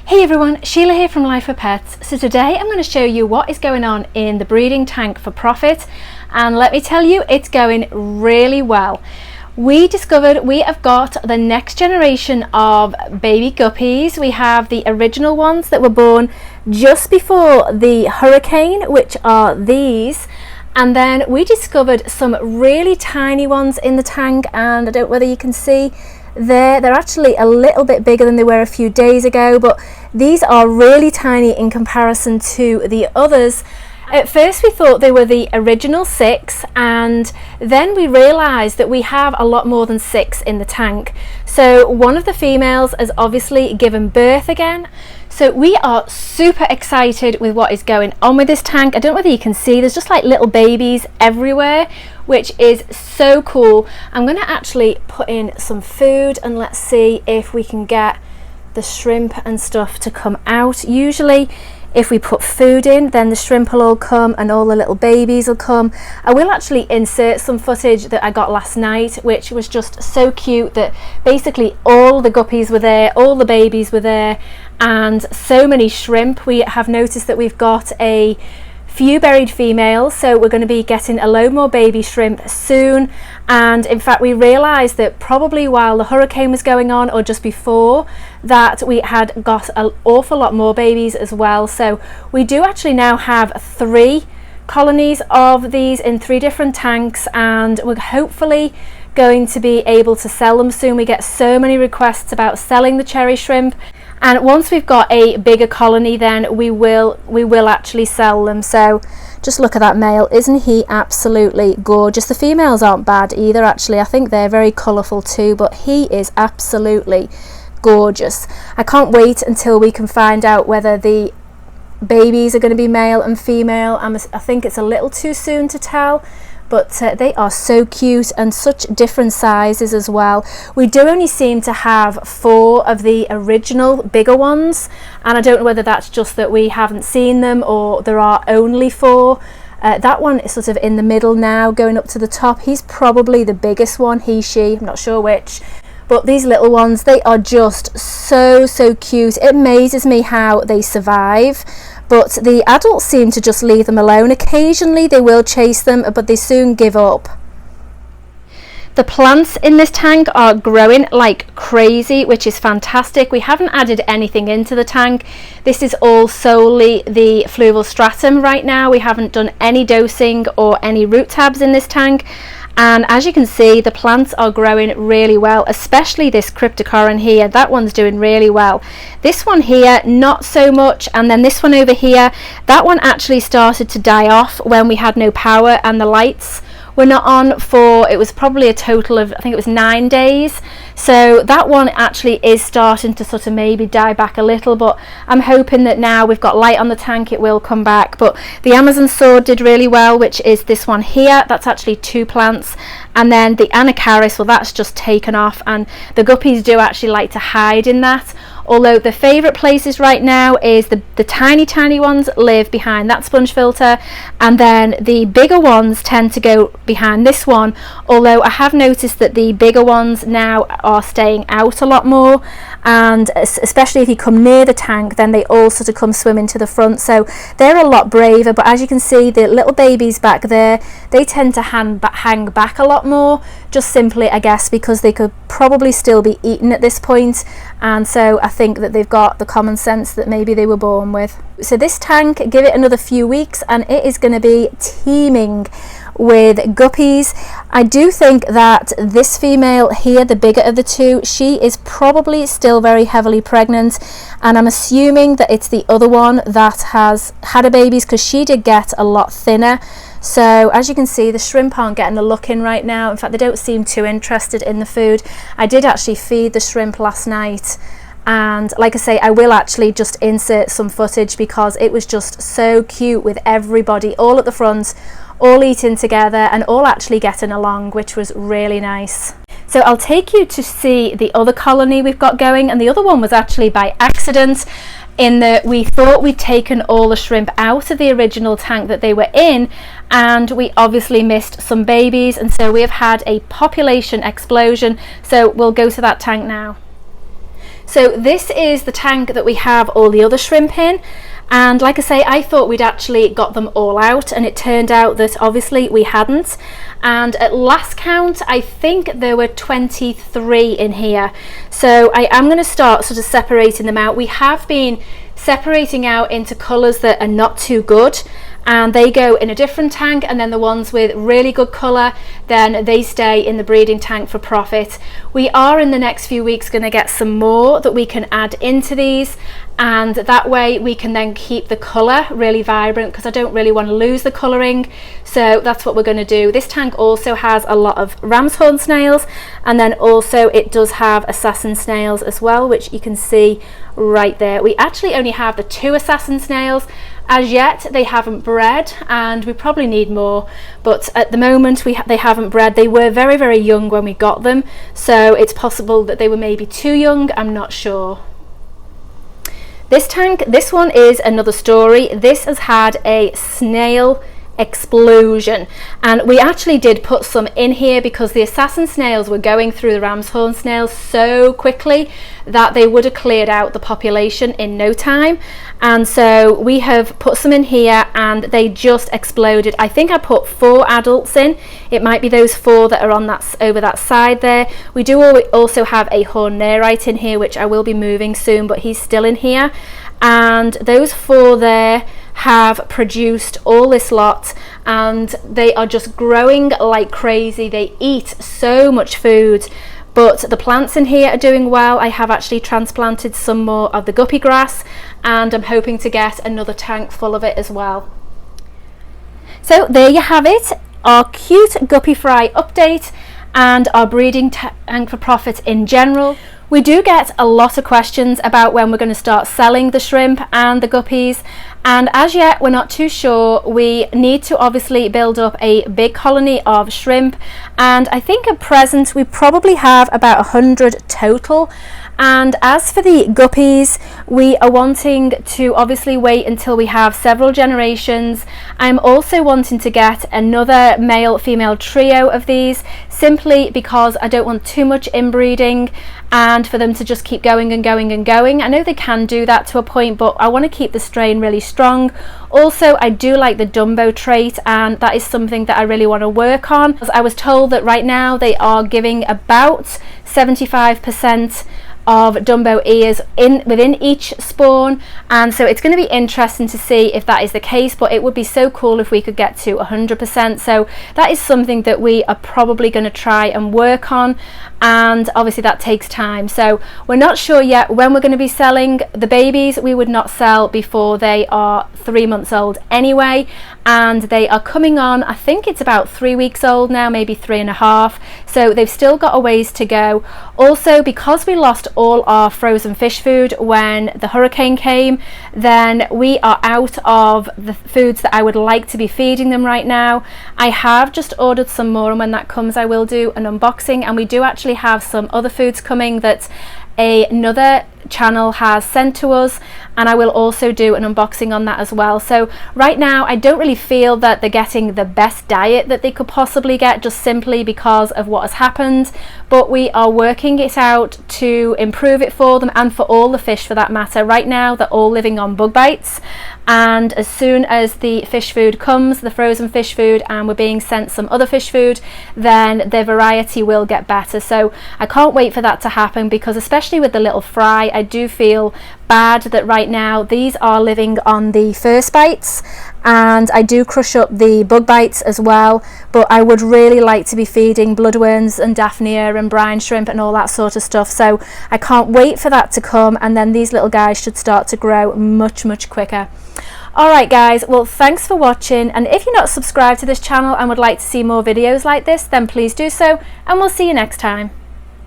Hey everyone, Sheila here from Life for Pets. So today I'm going to show you what is going on in the breeding tank for profit, and let me tell you, it's going really well. We discovered we have got the next generation of baby guppies. We have the original ones that were born just before the hurricane, which are these. And then we discovered some really tiny ones in the tank, and I don't know whether you can see they're actually a little bit bigger than they were a few days ago, but these are really tiny in comparison to the others. At first we thought they were the original 6, and then we realized that we have a lot more than 6 in the tank. So one of the females has obviously given birth again. So we are super excited with what is going on with this tank. I don't know whether you can see, there's just like little babies everywhere, which is so cool. I'm going to actually put in some food and let's see if we can get the shrimp and stuff to come out. Usually if we put food in, then the shrimp will all come and all the little babies will come. I will actually insert some footage that I got last night, which was just so cute, that basically all the guppies were there, all the babies were there, and so many shrimp. We have noticed that we've got a few buried females, so we're going to be getting a load more baby shrimp soon. And in fact we realized that probably while the hurricane was going on, or just before that, we had got an awful lot more babies as well. So we do actually now have 3 colonies of these in 3 different tanks, and we're hopefully going to be able to sell them soon. We get so many requests about selling the cherry shrimp, and once we've got a bigger colony, then we will actually sell them. So just look at that male, isn't he absolutely gorgeous? The females aren't bad either, actually. I think they're very colourful too, but he is absolutely gorgeous. I can't wait until we can find out whether the babies are going to be male and female. I think it's a little too soon to tell, but they are so cute and such different sizes as well. We do only seem to have 4 of the original bigger ones, and I don't know whether that's just that we haven't seen them or there are only 4. That one is sort of in the middle now, going up to the top. He's probably the biggest one, he, she, I'm not sure which. But these little ones, they are just so cute. It amazes me how they survive. But the adults seem to just leave them alone. Occasionally they will chase them, but they soon give up. The plants in this tank are growing like crazy, which is fantastic. We haven't added anything into the tank. This is all solely the fluval stratum right now. We haven't done any dosing or any root tabs in this tank. And as you can see, the plants are growing really well, especially this cryptocorin here. That one's doing really well. This one here, not so much. And then this one over here, that one actually started to die off when we had no power and the lights were not on for, it was probably a total of, I think it was 9 days. So that one actually is starting to sort of maybe die back a little, but I'm hoping that now we've got light on the tank, it will come back. But the Amazon sword did really well, which is this one here. That's actually 2 plants. And then the Anacharis, well, that's just taken off, and the guppies do actually like to hide in that. Although the favourite places right now is the tiny ones live behind that sponge filter, and then the bigger ones tend to go behind this one. Although I have noticed that the bigger ones now are staying out a lot more, and especially if you come near the tank, then they all sort of come swimming to the front, so they're a lot braver. But as you can see, the little babies back there, they tend to hang back a lot more, just simply, I guess, because they could probably still be eaten at this point, and so I think that they've got the common sense that maybe they were born with. So this tank, give it another few weeks and it is going to be teeming with guppies. I do think that this female here, the bigger of the 2, she is probably still very heavily pregnant, and I'm assuming that it's the other one that has had a baby, because she did get a lot thinner. So as you can see, the shrimp aren't getting a look in right now. In fact, they don't seem too interested in the food. I did actually feed the shrimp last night, and like I say, I will actually just insert some footage because it was just so cute with everybody all at the front, all eating together and all actually getting along, which was really nice. So I'll take you to see the other colony we've got going, and the other one was actually by accident, in that we thought we'd taken all the shrimp out of the original tank that they were in, and we obviously missed some babies, and so we have had a population explosion. So we'll go to that tank now. So this is the tank that we have all the other shrimp in, and like I say, I thought we'd actually got them all out, and it turned out that obviously we hadn't. And at last count, I think there were 23 in here. So I am going to start sort of separating them out. We have been separating out into colours that are not too good, and they go in a different tank, and then the ones with really good colour, then they stay in the breeding tank for profit. We are in the next few weeks going to get some more that we can add into these, and that way we can then keep the colour really vibrant, because I don't really want to lose the colouring. So that's what we're going to do. This tank also has a lot of ram's horn snails, and then also it does have assassin snails as well, which you can see right there. We actually only have the 2 assassin snails. As yet they haven't bred, and we probably need more, but at the moment they haven't bred. They were very, very young when we got them, so it's possible that they were maybe too young, I'm not sure. This tank, this one is another story. This has had a snail explosion, and we actually did put some in here because the assassin snails were going through the ram's horn snails so quickly that they would have cleared out the population in no time, and so we have put some in here and they just exploded. I think I put 4 adults in. It might be those 4 that are on that over that side there. We do also have a horn nerite in here, which I will be moving soon, but he's still in here, and those 4 there have produced all this lot, and they are just growing like crazy. They eat so much food, but the plants in here are doing well. I have actually transplanted some more of the guppy grass, and I'm hoping to get another tank full of it as well. So there you have it, our cute guppy fry update and our breeding tank for profit in general. We do get a lot of questions about when we're going to start selling the shrimp and the guppies, and as yet we're not too sure. We need to obviously build up a big colony of shrimp, and I think at present we probably have about 100 total. And as for the guppies, we are wanting to obviously wait until we have several generations. I'm also wanting to get another male female trio of these, simply because I don't want too much inbreeding and for them to just keep going and going and going. I know they can do that to a point, but I want to keep the strain really strong. Also, I do like the Dumbo trait, and that is something that I really want to work on. I was told that right now they are giving about 75% of Dumbo ears within each spawn, and so it's going to be interesting to see if that is the case, but it would be so cool if we could get to 100%. So that is something that we are probably going to try and work on, and obviously that takes time. So we're not sure yet when we're going to be selling the babies. We would not sell before they are 3 months old anyway, and they are coming on, I think it's about 3 weeks old now, maybe 3.5, so they've still got a ways to go. Also, because we lost all our frozen fish food when the hurricane came, then we are out of the foods that I would like to be feeding them right now. I have just ordered some more, and when that comes I will do an unboxing, and we do actually have some other foods coming that another channel has sent to us, and I will also do an unboxing on that as well. So right now I don't really feel that they're getting the best diet that they could possibly get, just simply because of what has happened, but we are working it out to improve it for them, and for all the fish for that matter. Right now they're all living on bug bites, and as soon as the fish food comes, the frozen fish food, and we're being sent some other fish food, then their variety will get better. So I can't wait for that to happen, because especially with the little fry, I do feel bad that right now these are living on the first bites, and I do crush up the bug bites as well, but I would really like to be feeding bloodworms and daphnia and brine shrimp and all that sort of stuff. So I can't wait for that to come, and then these little guys should start to grow much quicker. Alright guys, well thanks for watching, and if you're not subscribed to this channel and would like to see more videos like this, then please do so, and we'll see you next time.